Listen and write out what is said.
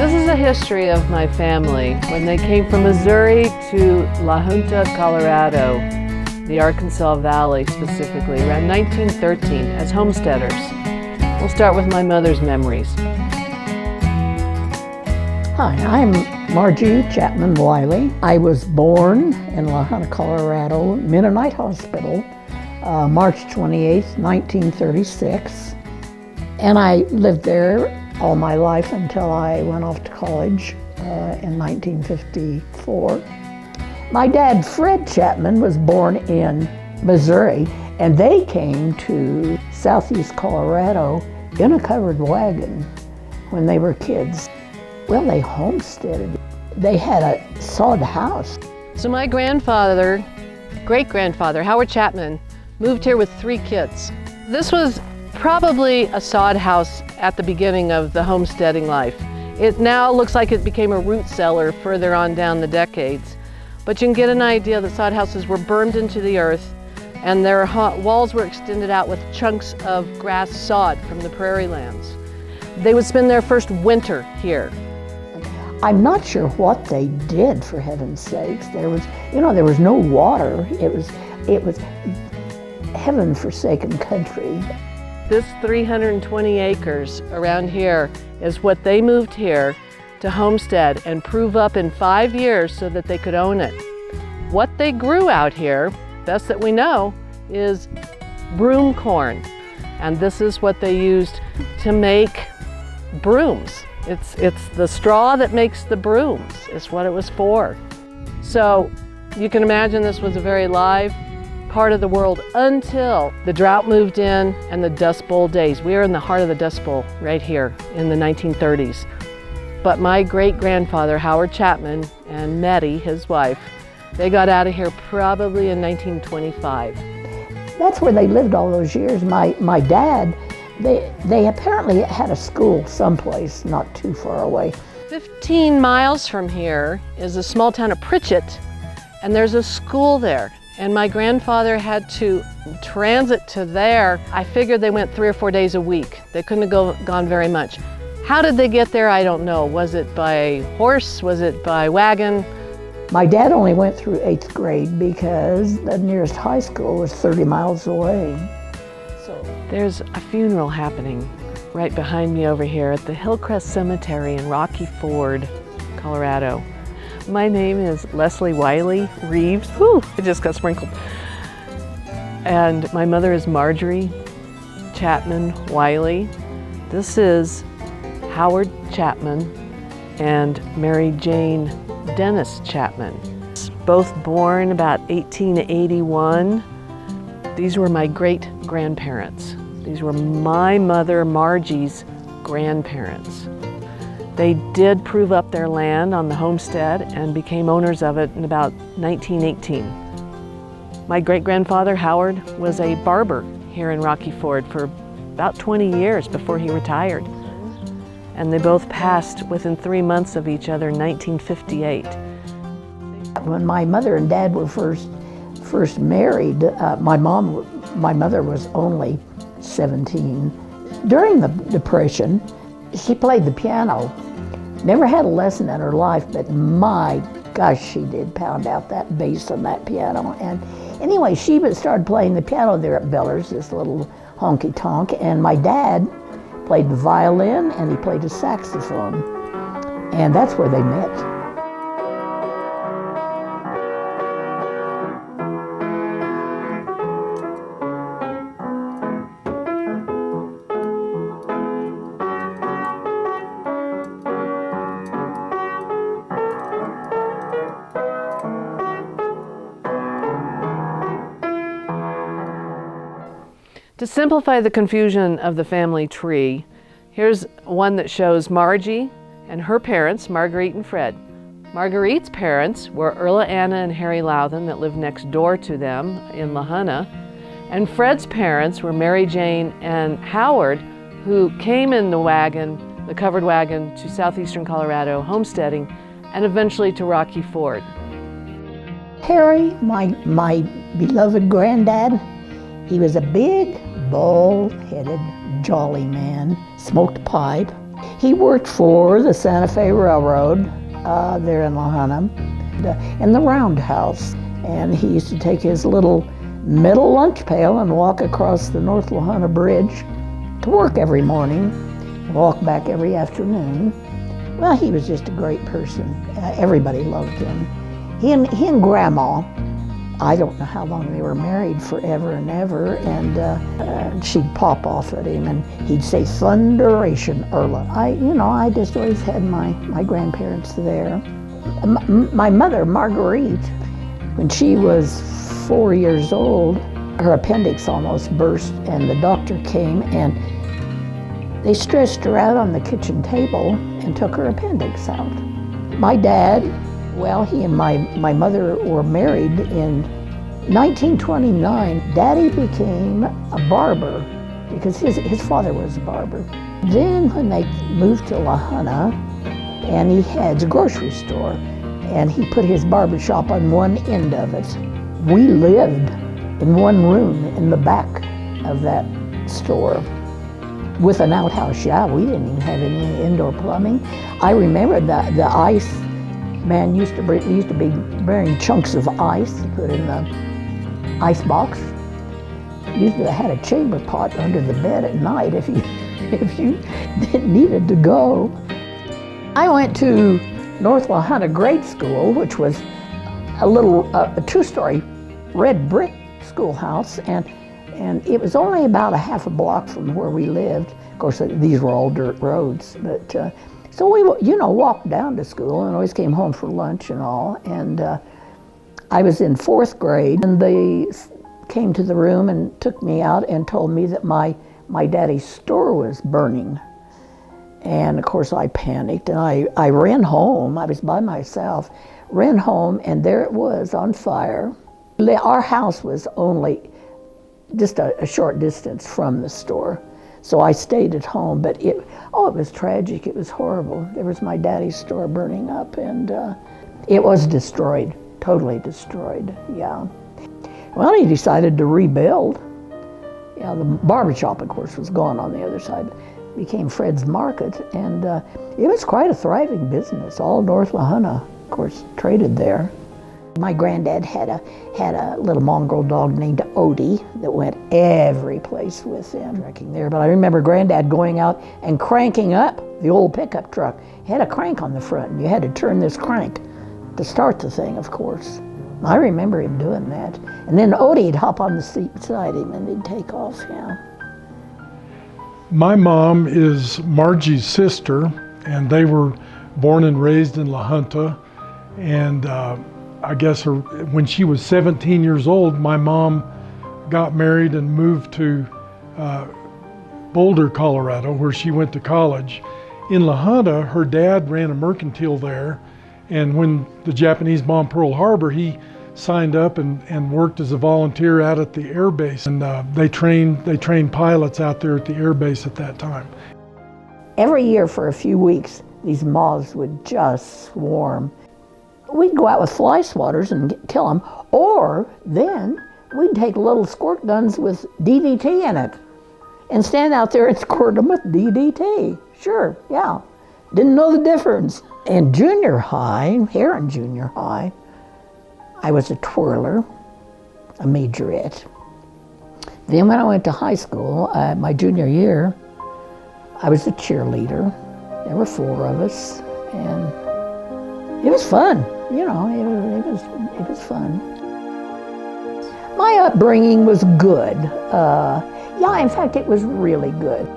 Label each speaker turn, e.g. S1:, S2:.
S1: This is a history of my family when they came from Missouri to La Junta, Colorado, the Arkansas Valley specifically, around 1913 as homesteaders. We'll start with my mother's memories.
S2: Hi, I'm Margie Chapman Wiley. I was born in La Junta, Colorado, Mennonite Hospital, March 28, 1936. And I lived there all my life until I went off to college in 1954. My dad, Fred Chapman, was born in Missouri, and they came to southeast Colorado in a covered wagon when they were kids. Well, they homesteaded. They had a sod house.
S1: So my grandfather, great-grandfather, Howard Chapman, moved here with 3 kids. This was probably a sod house at the beginning of the homesteading life. It now looks like it became a root cellar further on down the decades. But you can get an idea that sod houses were burned into the earth and their walls were extended out with chunks of grass sod from the prairie lands. They would spend their first winter here.
S2: I'm not sure what they did, for heaven's sakes. There was no water. It was heaven-forsaken country.
S1: This 320 acres around here is what they moved here to homestead and prove up in 5 years so that they could own it. What they grew out here, best that we know, is broom corn. And this is what they used to make brooms. It's the straw that makes the brooms, is what it was for. So you can imagine this was a very live part of the world until the drought moved in and the Dust Bowl days. We are in the heart of the Dust Bowl right here in the 1930s. But my great-grandfather, Howard Chapman, and Nettie, his wife, they got out of here probably in 1925.
S2: That's where they lived all those years. My dad, they apparently had a school someplace not too far away.
S1: 15 miles from here is a small town of Pritchett, and there's a school there. And my grandfather had to transit to there. I figured they went 3 or 4 days a week. They couldn't have gone very much. How did they get there? I don't know. Was it by horse? Was it by wagon?
S2: My dad only went through 8th grade because the nearest high school was 30 miles away. So
S1: there's a funeral happening right behind me over here at the Hillcrest Cemetery in Rocky Ford, Colorado. My name is Leslie Wiley Reeves. Whew, it just got sprinkled. And my mother is Marjorie Chapman Wiley. This is Howard Chapman and Mary Jane Dennis Chapman. Both born about 1881. These were my great-grandparents. These were my mother Margie's grandparents. They did prove up their land on the homestead and became owners of it in about 1918. My great-grandfather, Howard, was a barber here in Rocky Ford for about 20 years before he retired. And they both passed within 3 months of each other in 1958.
S2: when my mother and dad were first married, my mother was only 17. During the Depression, she played the piano. Never had a lesson in her life, but my gosh, she did pound out that bass on that piano. And anyway, she started playing the piano there at Beller's, this little honky-tonk, and my dad played the violin and he played the saxophone. And that's where they met.
S1: To simplify the confusion of the family tree, here's one that shows Margie and her parents, Marguerite and Fred. Marguerite's parents were Erla Anna and Harry Louthen that lived next door to them in La Junta. And Fred's parents were Mary Jane and Howard, who came in the wagon, the covered wagon, to southeastern Colorado homesteading and eventually to Rocky Ford.
S2: Harry, my beloved granddad, he was a big, bald-headed, jolly man, smoked a pipe, He worked for the Santa Fe Railroad there in La Junta, in the roundhouse. And he used to take his little metal lunch pail and walk across the North La Junta Bridge to work every morning, and walk back every afternoon. Well, he was just a great person. Everybody loved him. He and Grandma, I don't know how long they were married, forever and ever, and she'd pop off at him and he'd say, "Thunderation, Erla." I just always had my grandparents there. My mother, Marguerite, when she was 4 years old, her appendix almost burst, and the doctor came and they stretched her out on the kitchen table and took her appendix out. My dad, well, he and my mother were married in 1929. Daddy became a barber because his father was a barber. Then when they moved to La Junta, and he had a grocery store, and he put his barber shop on one end of it. We lived in one room in the back of that store with an outhouse. Yeah, we didn't even have any indoor plumbing. I remember that the ice man used to be bearing chunks of ice to put in the ice box. Usually had a chamber pot under the bed at night if you needed to go. I went to North La Junta Grade School, which was a two-story red brick schoolhouse, and it was only about a half a block from where we lived. Of course, these were all dirt roads, but so we walked down to school and always came home for lunch and all. And I was in fourth grade, and they came to the room and took me out and told me that my daddy's store was burning. And of course I panicked, and I ran home. I was by myself, ran home, and there it was on fire. Our house was only just a short distance from the store, so I stayed at home. But it was tragic. It was horrible. There was my daddy's store burning up, and it was destroyed, totally destroyed. Yeah. Well, he decided to rebuild. Yeah, the barber shop, of course, was gone on the other side. Became Fred's Market, and it was quite a thriving business. All North La Junta, of course, traded there. My granddad had a little mongrel dog named Odie that went every place with him, wrecking there. But I remember Granddad going out and cranking up the old pickup truck. It had a crank on the front, and you had to turn this crank to start the thing, of course. I remember him doing that. And then Odie'd hop on the seat beside him, and they'd take off, yeah.
S3: My mom is Margie's sister, and they were born and raised in La Junta. And I guess when she was 17 years old, my mom got married and moved to Boulder, Colorado, where she went to college. In La Junta, her dad ran a mercantile there, and when the Japanese bombed Pearl Harbor, he signed up and worked as a volunteer out at the air base, and they trained pilots out there at the air base at that time.
S2: Every year for a few weeks, these moths would just swarm. We'd go out with fly swatters and kill them, or then we'd take little squirt guns with DDT in it and stand out there and squirt them with DDT. Sure, yeah. Didn't know the difference. In junior high, here in junior high, I was a twirler, a majorette. Then when I went to high school, my junior year, I was a cheerleader. There were 4 of us, and it was fun. It was fun. My upbringing was good. Yeah, in fact, it was really good.